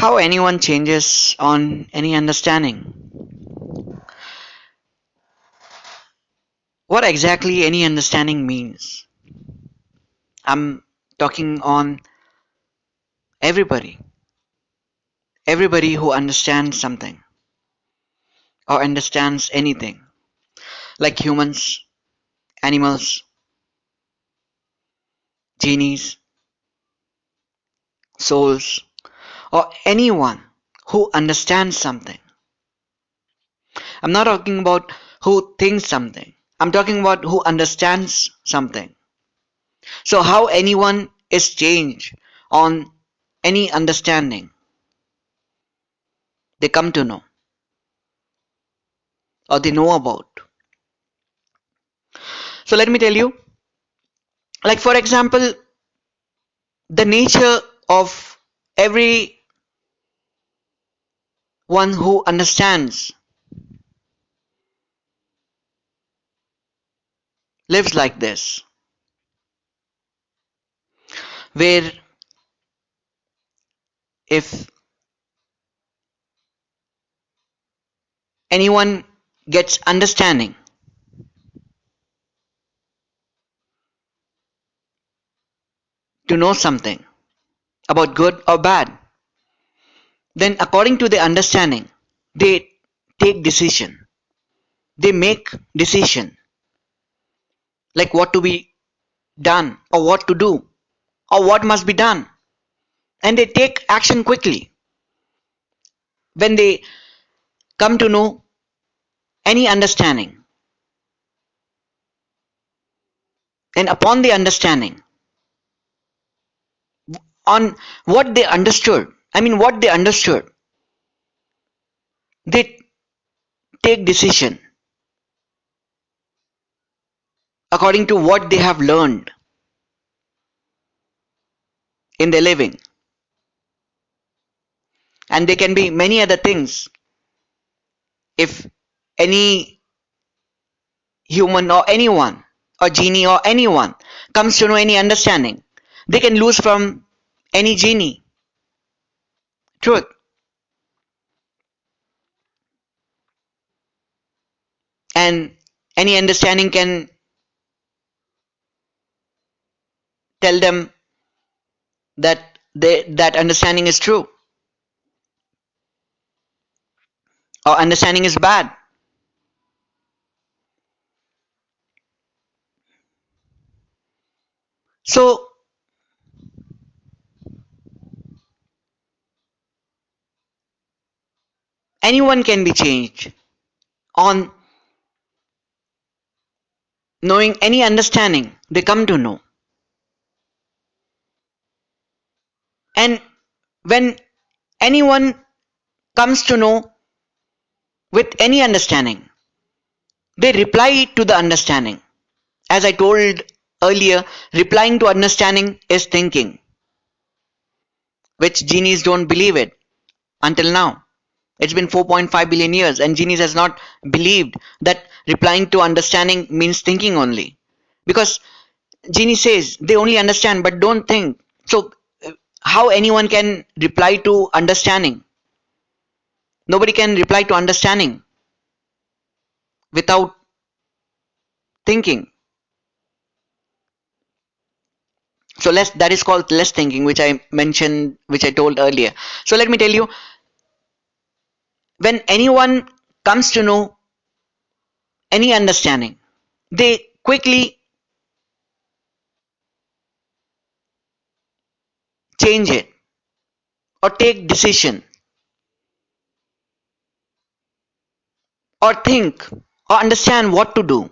How anyone changes on any understanding. What exactly any understanding means? I'm talking on everybody. Everybody who understands something or understands anything, like humans, animals, genies, souls, or anyone who understands something. I'm not talking about who thinks something. I'm talking about who understands something. So, how anyone is changed on any understanding they come to know or they know about. So, let me tell you, like, for example, the nature of everyone who understands lives like this, where if anyone gets understanding to know something about good or bad, then according to the understanding, they take decision. They make decision like what to be done or what to do or what must be done, and they take action quickly when they come to know any understanding. And upon the understanding on what they understood, what they understood, they take decision according to what they have learned in their living. And there can be many other things. If any human or anyone or genie or anyone comes to know any understanding, they can lose from any genie. Truth. And any understanding can tell them that understanding is true or understanding is bad. So anyone can be changed on knowing any understanding they come to know. And when anyone comes to know with any understanding, they reply to the understanding. As I told earlier, replying to understanding is thinking, which genies don't believe it until now. It's been 4.5 billion years, and genies has not believed that replying to understanding means thinking only. Because genie says they only understand but don't think. So, how anyone can reply to understanding? Nobody can reply to understanding without thinking. So less, that is called less thinking, which I mentioned, which I told earlier. So let me tell you, when anyone comes to know any understanding, they quickly change it or take decision or think or understand what to do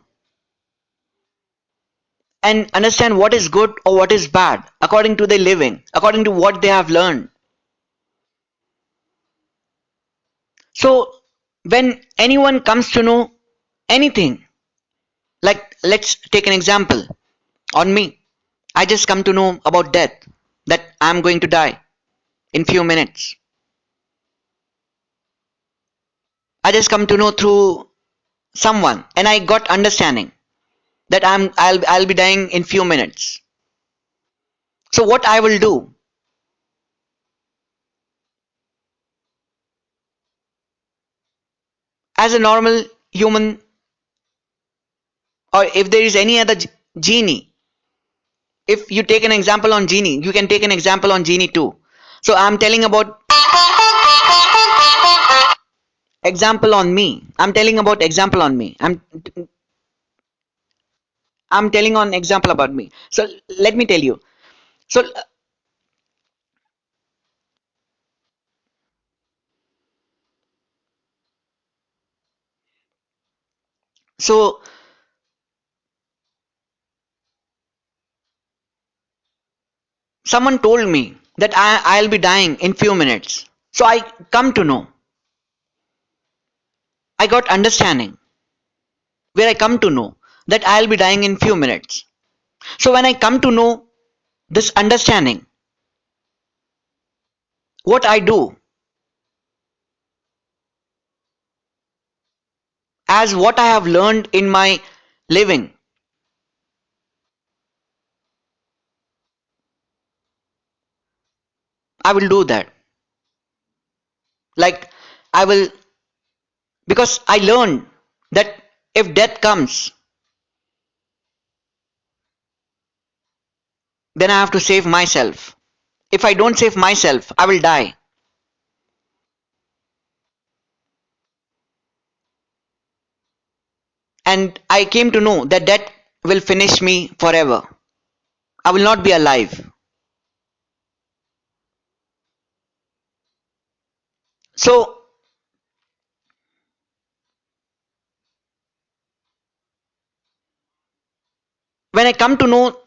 and understand what is good or what is bad according to their living, according to what they have learned. So when anyone comes to know anything, like let's take an example on me. I just come to know about death, that I'm going to die in few minutes. I just come to know through someone and I got understanding that I'll be dying in few minutes. So what I will do, as a normal human, or if there is any other genie, if you take an example on genie, you can take an example on genie too. So I'm telling about example on me. I'm telling about example on me. I'm telling on example about me. So let me tell you. So so someone told me that I'll be dying in few minutes. So I come to know. I got understanding where I come to know that I'll be dying in few minutes. So when I come to know this understanding, what I do as what I have learned in my living, I will do that. Like I will, because I learned that if death comes, then I have to save myself. If I don't save myself, I will die. And I came to know that death will finish me forever. I will not be alive. So when I come to know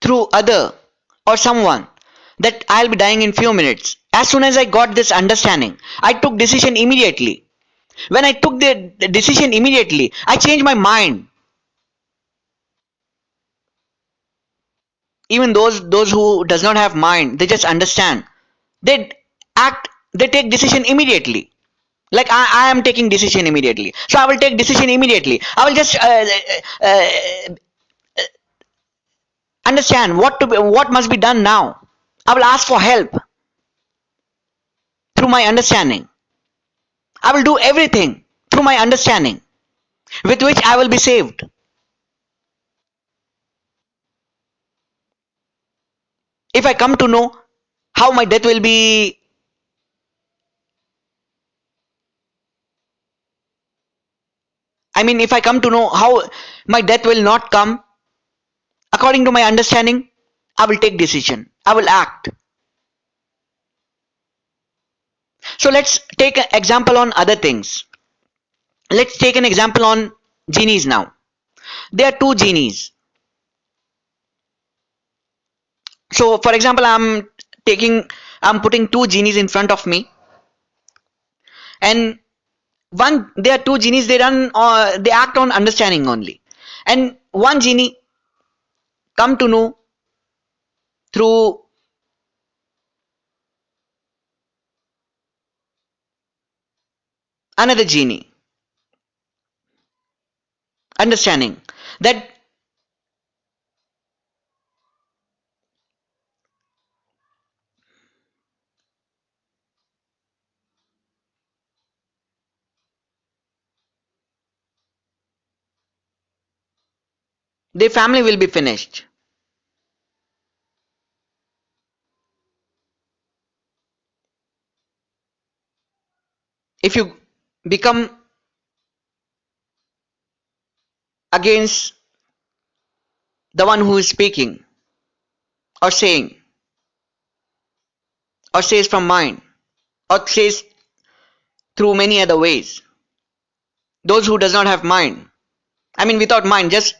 through other or someone that I'll be dying in few minutes, as soon as I got this understanding, I took decision immediately. When I took the decision immediately, I changed my mind. Even those who does not have mind, they just understand. They act. They take decision immediately. Like I am taking decision immediately, so I will take decision immediately. I will just understand what must be done now. I will ask for help through my understanding. I will do everything through my understanding, with which I will be saved. If I come to know how my death will be, I mean, if I come to know how my death will not come according to my understanding, I will take decision. I will act. So let's take an example on other things. Let's take an example on genies now. There are two genies. So for example, taking I'm putting two genies in front of me, and one there are two genies, they act on understanding only, and one genie come to know through another genie understanding that their family will be finished if you become against the one who is speaking or saying or says from mind or says through many other ways. Those who does not have mind, I mean without mind, just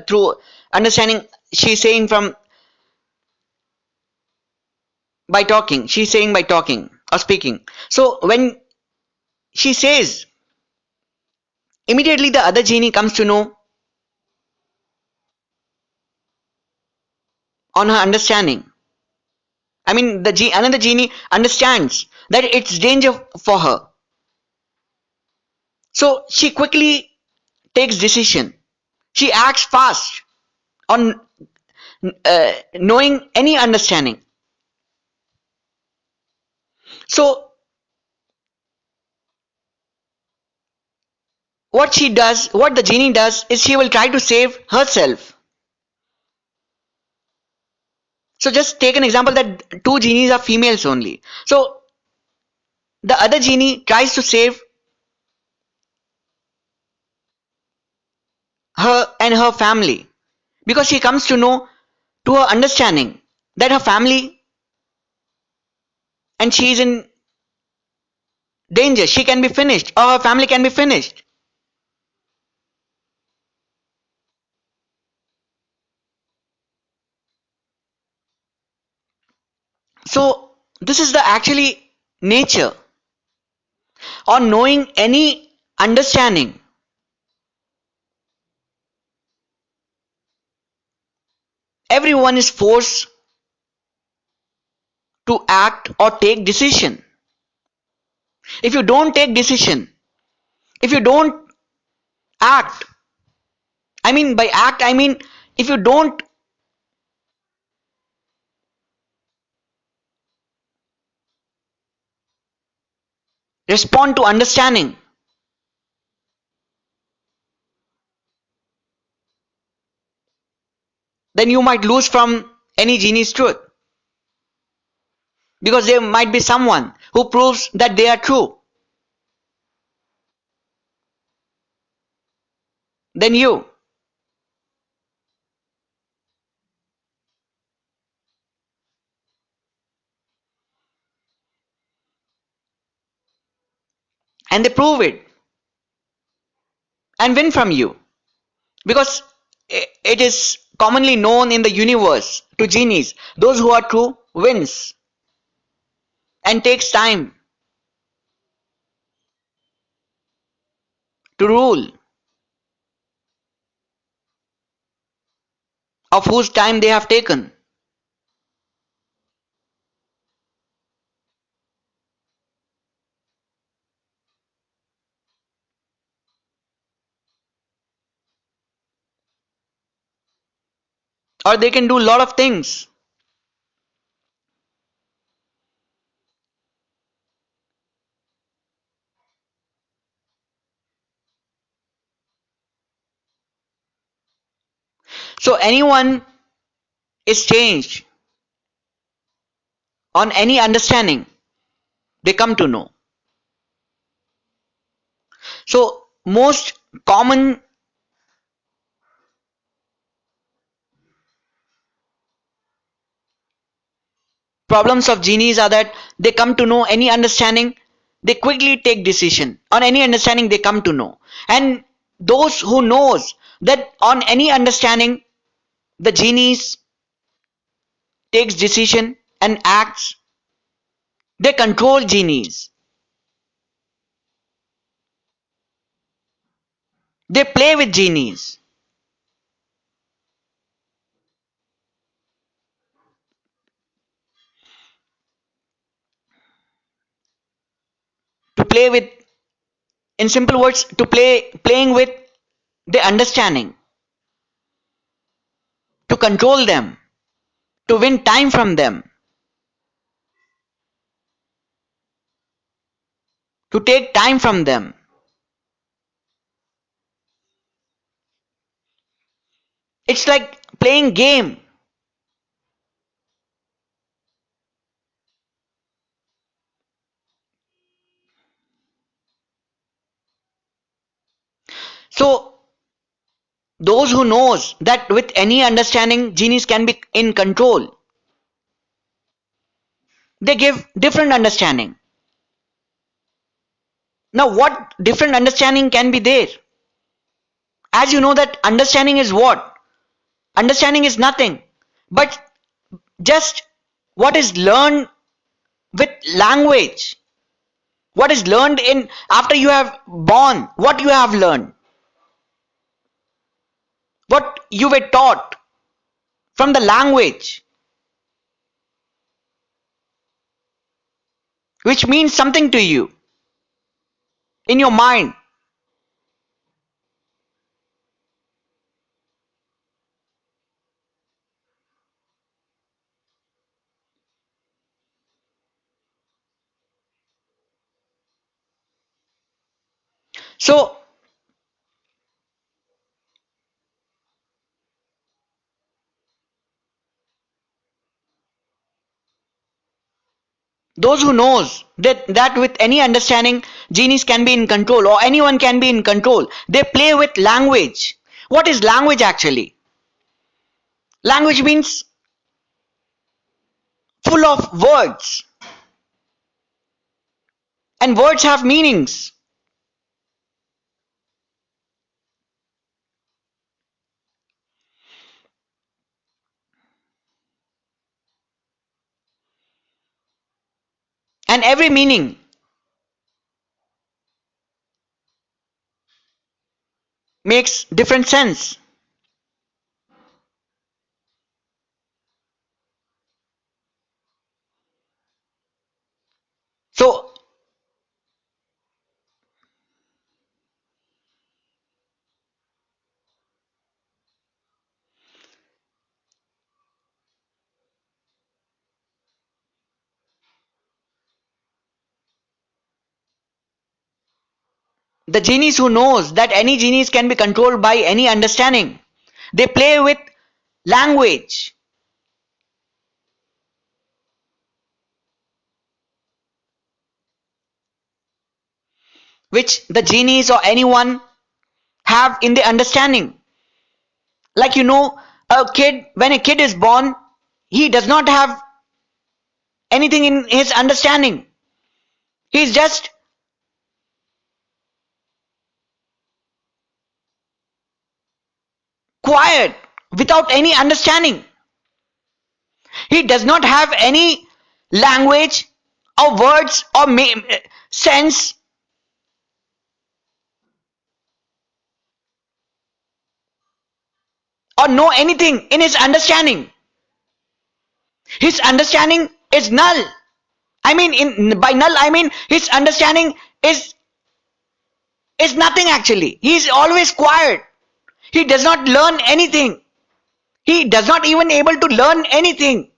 through understanding, she's saying from by talking, she's saying by talking or speaking. So when she says, immediately the other genie comes to know on her understanding. I mean another genie understands that it's danger for her. So she quickly takes decision. She acts fast on knowing any understanding. So what the genie does is she will try to save herself. So just take an example that two genies are females only. So the other genie tries to save her and her family because she comes to know, to her understanding, that her family and she is in danger. She can be finished or her family can be finished. So this is the actually nature or knowing any understanding. Everyone is forced to act or take decision. If you don't take decision, if you don't act, I mean by act I mean if you don't respond to understanding, then you might lose from any genie's truth, because there might be someone who proves that they are true than you, and they prove it and win from you, because it is commonly known in the universe to genies, those who are true wins and takes time to rule, of whose time they have taken, or they can do a lot of things. So anyone is changed on any understanding they come to know. So most common problems of genies are that they come to know any understanding, they quickly take decision on any understanding they come to know. And those who knows that on any understanding the genies takes decision and acts, they control genies, they play with genies to play with, in simple words, to playing with the understanding, to control them, to win time from them, to take time from them. It's like playing game. So those who knows that with any understanding genies can be in control, they give different understanding. Now what different understanding can be there? As you know that understanding is what? Understanding is nothing but just what is learned with language, what is learned in after you have born, what you have learned, what you were taught from the language, which means something to you in your mind. So Those who knows that with any understanding genies can be in control or anyone can be in control, they play with language. What is language actually? Language means full of words, and words have meanings. And every meaning makes different sense. So the genies who knows that any genies can be controlled by any understanding, they play with language, which the genies or anyone have in the understanding. Like a kid, when a kid is born, he does not have anything in his understanding. He's just quiet without any understanding. He does not have any language or words or sense or know anything in his understanding. His understanding is null. I mean, by null, I mean his understanding is nothing actually. He is always quiet. He does not learn anything. He does not even able to learn anything.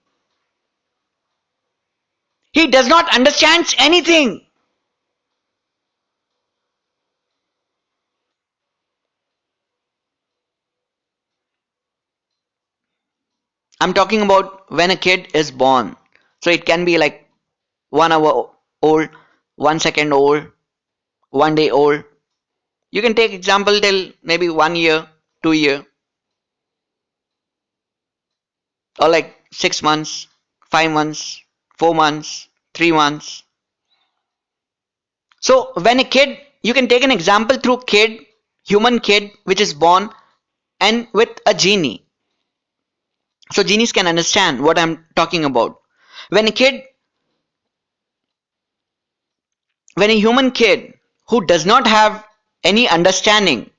He does not understand anything. I'm talking about when a kid is born. So it can be like 1 hour old, 1 second old, 1 day old. You can take example till maybe 1 year, 2 year, or like 6 months, 5 months, 4 months, 3 months. So when a kid, you can take an example through kid, human kid, which is born, and with a genie. So genies can understand what I'm talking about. When a kid, when a human kid who does not have any understanding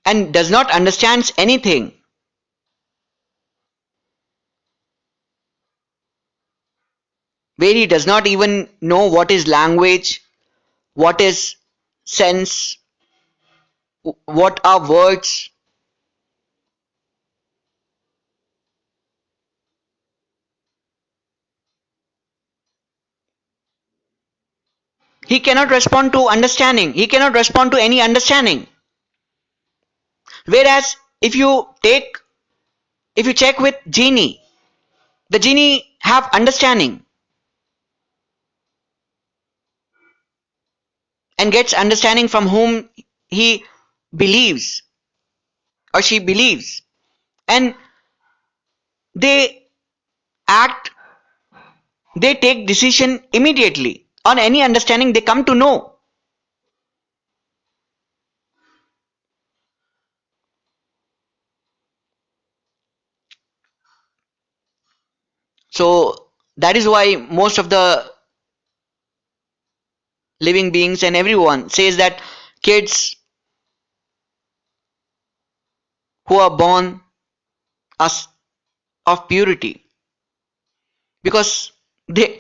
and does not understands anything, where he does not even know what is language, what is sense, what are words, he cannot respond to understanding. He cannot respond to any understanding. Whereas if you check with genie, the genie have understanding and gets understanding from whom he believes or she believes, and they act, they take decision immediately on any understanding they come to know. So that is why most of the living beings and everyone says that kids who are born are of purity, because they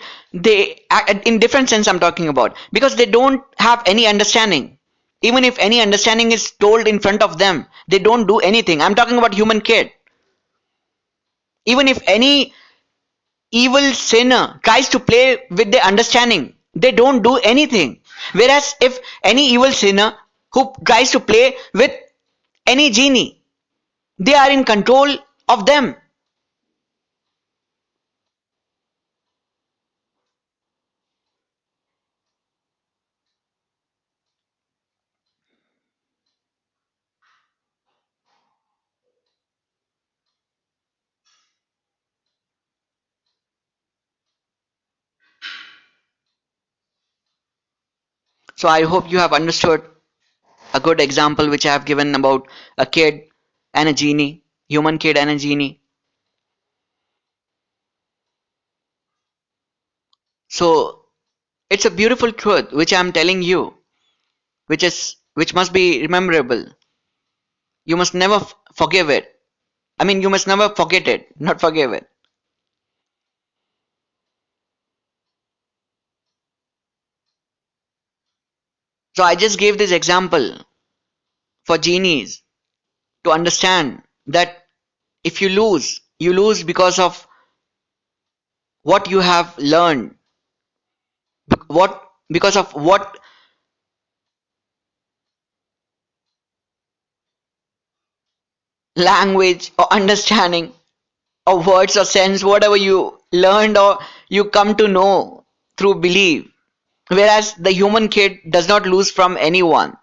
in different sense I'm talking about, because they don't have any understanding. Even if any understanding is told in front of them, they don't do anything. I'm talking about human kid. Even if any evil sinner tries to play with their understanding, they don't do anything. Whereas if any evil sinner who tries to play with any genie, They are in control of them. So I hope you have understood a good example which I have given about a kid and a genie, human kid and a genie. So it's a beautiful truth which I am telling you, which must be rememberable. You must never forgive it. I mean, you must never forget it, not forgive it. So I just gave this example for genies to understand that if you lose because of what you have learned, what because of what language or understanding or words or sense, whatever you learned or you come to know through belief. Whereas the human kid does not lose from anyone.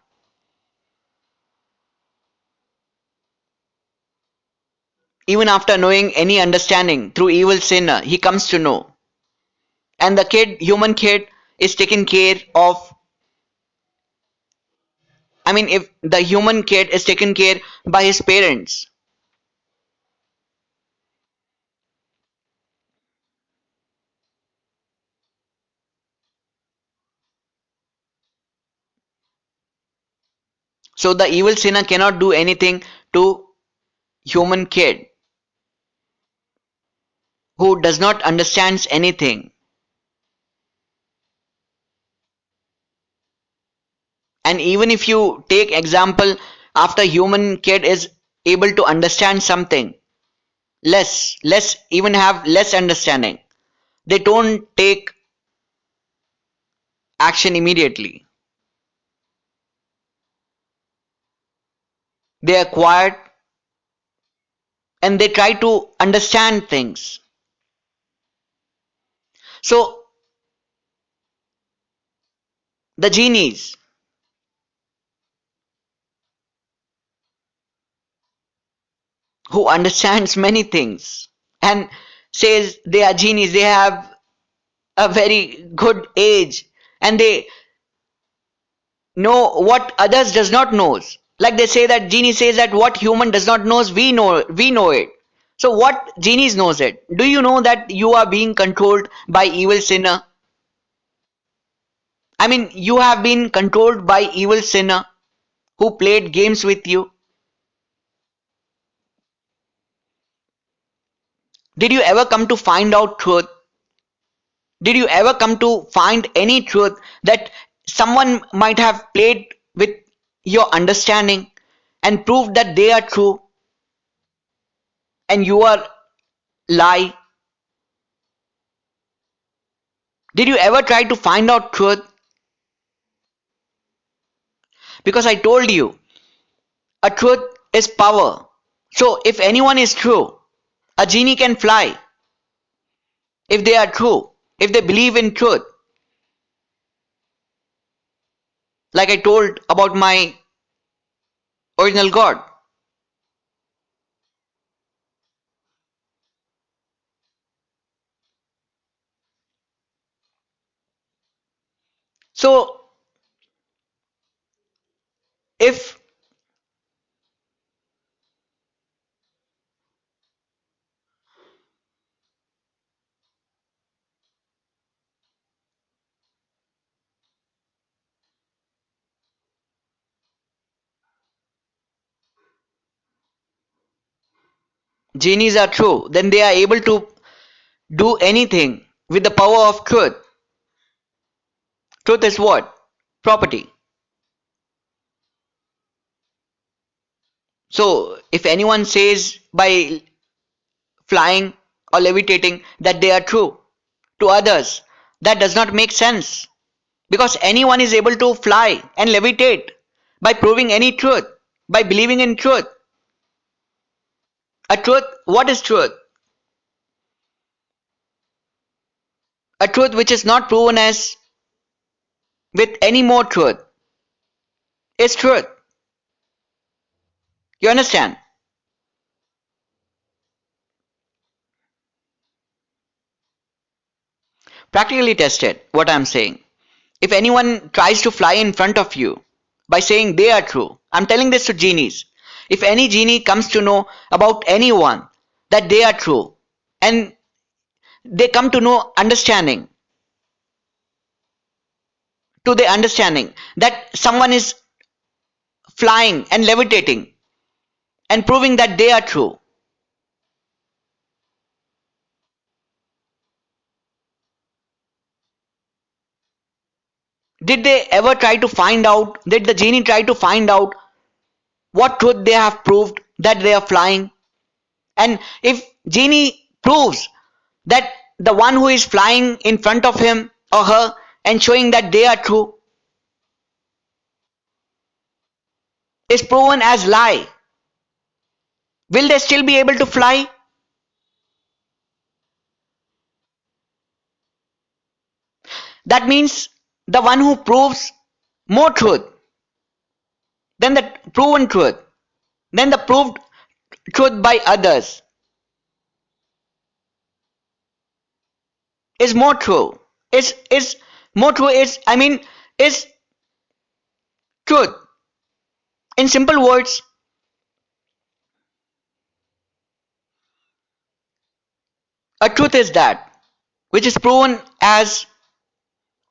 Even after knowing any understanding through evil sinner, he comes to know. And the kid, human kid, is taken care of. I mean, if the human kid is taken care by his parents, so the evil sinner cannot do anything to human kid who does not understands anything. And even if you take example after human kid is able to understand something, less even have less understanding, they don't take action immediately. They are quiet and they try to understand things. So the genies who understands many things and says they are genies, they have a very good age and they know what others does not knows. Like they say that genie says that what human does not knows, we know it. So what genies knows it? Do you know that you are being controlled by evil sinner? I mean, you have been controlled by evil sinner who played games with you. Did you ever come to find out truth? Did you ever come to find any truth that someone might have played with your understanding and proved that they are true and you are lie? Did you ever try to find out truth? Because I told you, a truth is power. So if anyone is true, a genie can fly if they are true, if they believe in truth. Like I told about my original God. So if genies are true, then they are able to do anything with the power of truth. Truth is what? Property. So if anyone says by flying or levitating that they are true to others, that does not make sense because anyone is able to fly and levitate by proving any truth, by believing in truth. A truth, what is truth? A truth which is not proven as with any more truth is truth. You understand? Practically tested what I'm saying. If anyone tries to fly in front of you by saying they are true, I'm telling this to genies. If any genie comes to know about anyone that they are true and they come to know understanding, to the understanding that someone is flying and levitating and proving that they are true, did they ever try to find out, did the genie try to find out what truth they have proved that they are flying? And if genie proves that the one who is flying in front of him or her and showing that they are true is proven as lie, will they still be able to fly? That means the one who proves more truth than the proven truth, than the proved truth by others, is more true. Is more true is, I mean, is truth. In simple words, a truth is that which is proven as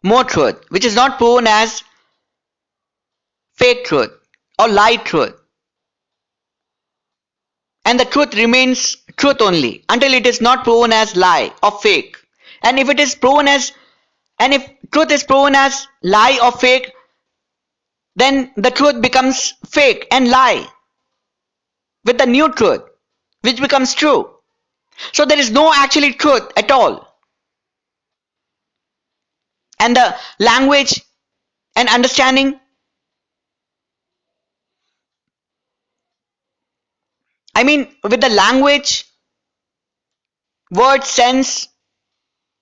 more truth, which is not proven as fake truth or lie truth. And the truth remains truth only until it is not proven as lie or fake. And if it is proven as, and if truth is proven as lie or fake, then the truth becomes fake and lie with the new truth, which becomes true. So there is no actually truth at all. And the language and understanding, I mean, with the language, word, sense,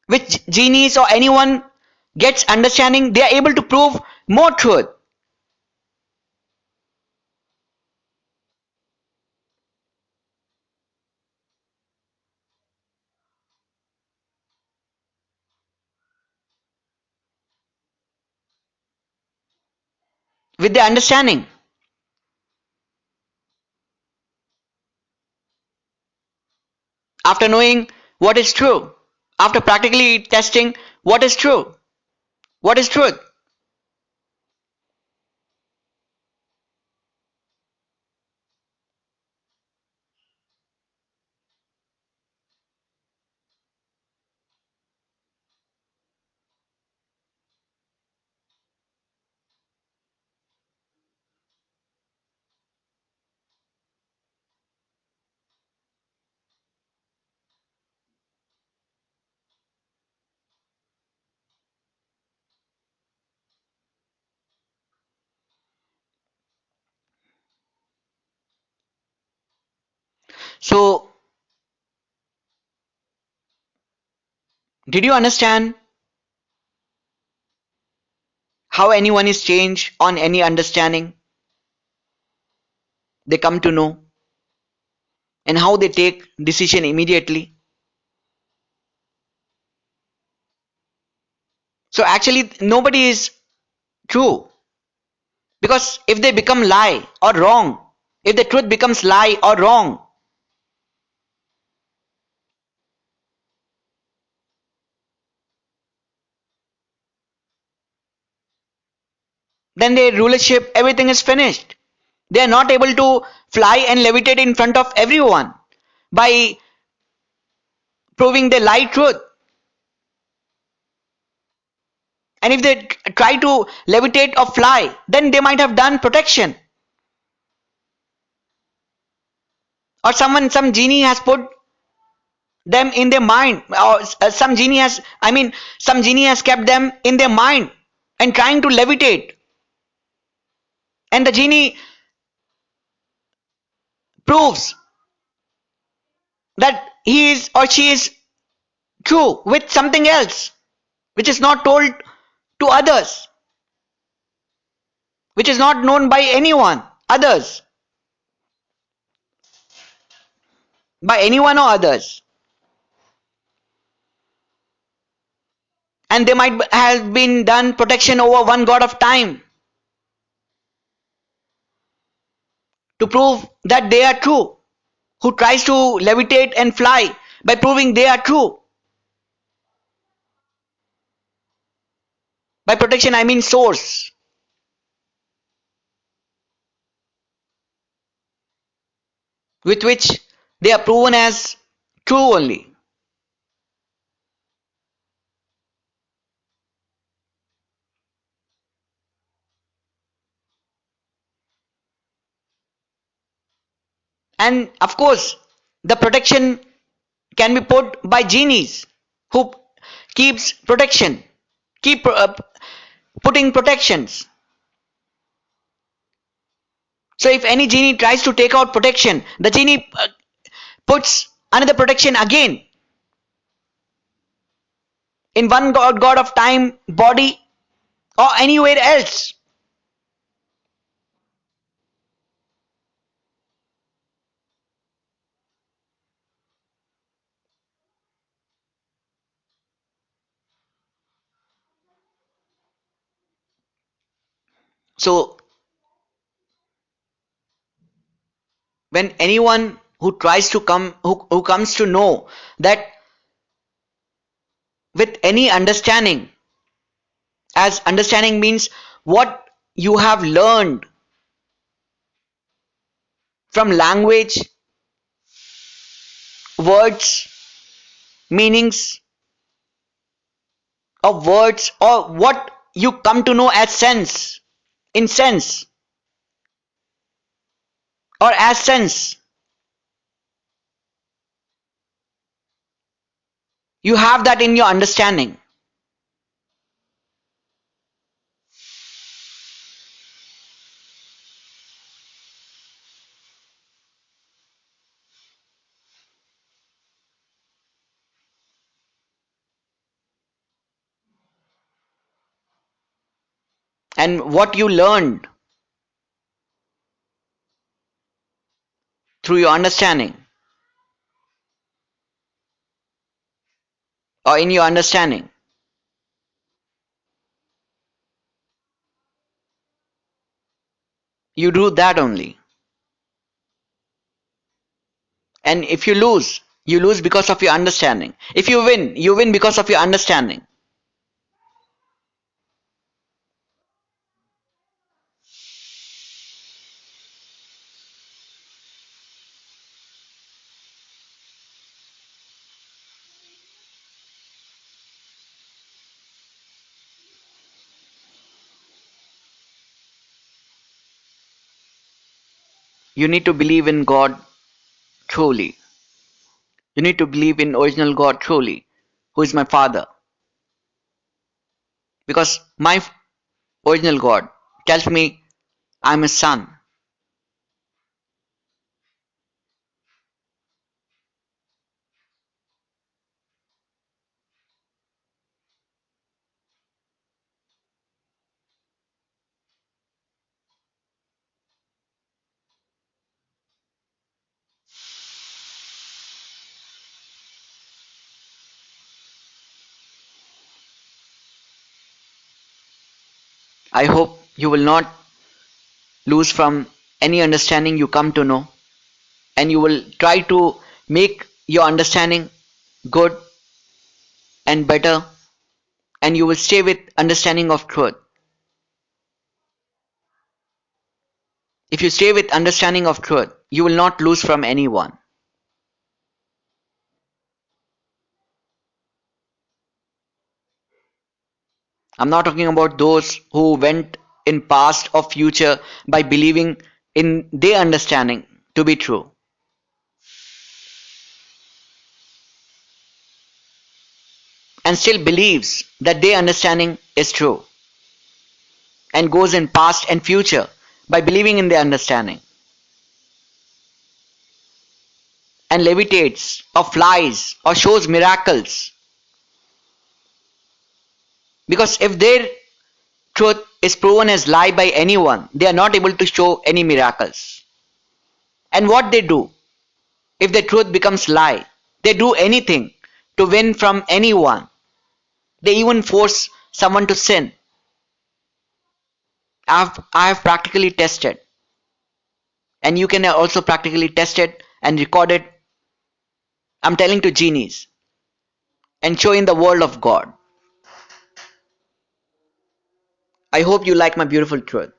which genies or anyone gets understanding, they are able to prove more truth. With the understanding, after knowing what is true, after practically testing what is true, what is truth. So, did you understand how anyone is changed on any understanding they come to know and how they take decision immediately? So actually nobody is true, because if they become lie or wrong, if the truth becomes lie or wrong, then their rulership, everything is finished. They are not able to fly and levitate in front of everyone by proving the lie truth. And if they try to levitate or fly, then they might have done protection, or someone, some genie has put them in their mind, or some genie has, I mean, some genie has kept them in their mind and trying to levitate, and the genie proves that he is or she is true with something else, which is not told to others, which is not known by anyone, others, by anyone or others. And they might have been done protection over one god of time to prove that they are true, who tries to levitate and fly by proving they are true. By protection, I mean source, with which they are proven as true only. And of course, the protection can be put by genies who keeps protection, keep putting protections. So if any genie tries to take out protection, the genie puts another protection again in one god of time, body, or anywhere else. So when anyone who tries to come, who comes to know that with any understanding, as understanding means what you have learned from language, words, meanings of words, or what you come to know as sense, in sense, or as sense. You have that in your understanding. And what you learned through your understanding, or in your understanding, you do that only. And if you lose because of your understanding. If you win because of your understanding. You need to believe in God truly. You need to believe in original God truly, who is my Father. Because my original God tells me I'm his son. I hope you will not lose from any understanding you come to know, and you will try to make your understanding good and better, and you will stay with understanding of truth. If you stay with understanding of truth, you will not lose from anyone. I'm not talking about those who went in past or future by believing in their understanding to be true and still believes that their understanding is true and goes in past and future by believing in their understanding. and levitates or flies or shows miracles. Because if their truth is proven as lie by anyone, they are not able to show any miracles. And what they do, if the truth becomes lie, they do anything to win from anyone. They even force someone to sin. I have practically tested, and you can also practically test it and record it. I'm telling to genies and show in the world of God. I hope you like my beautiful truth.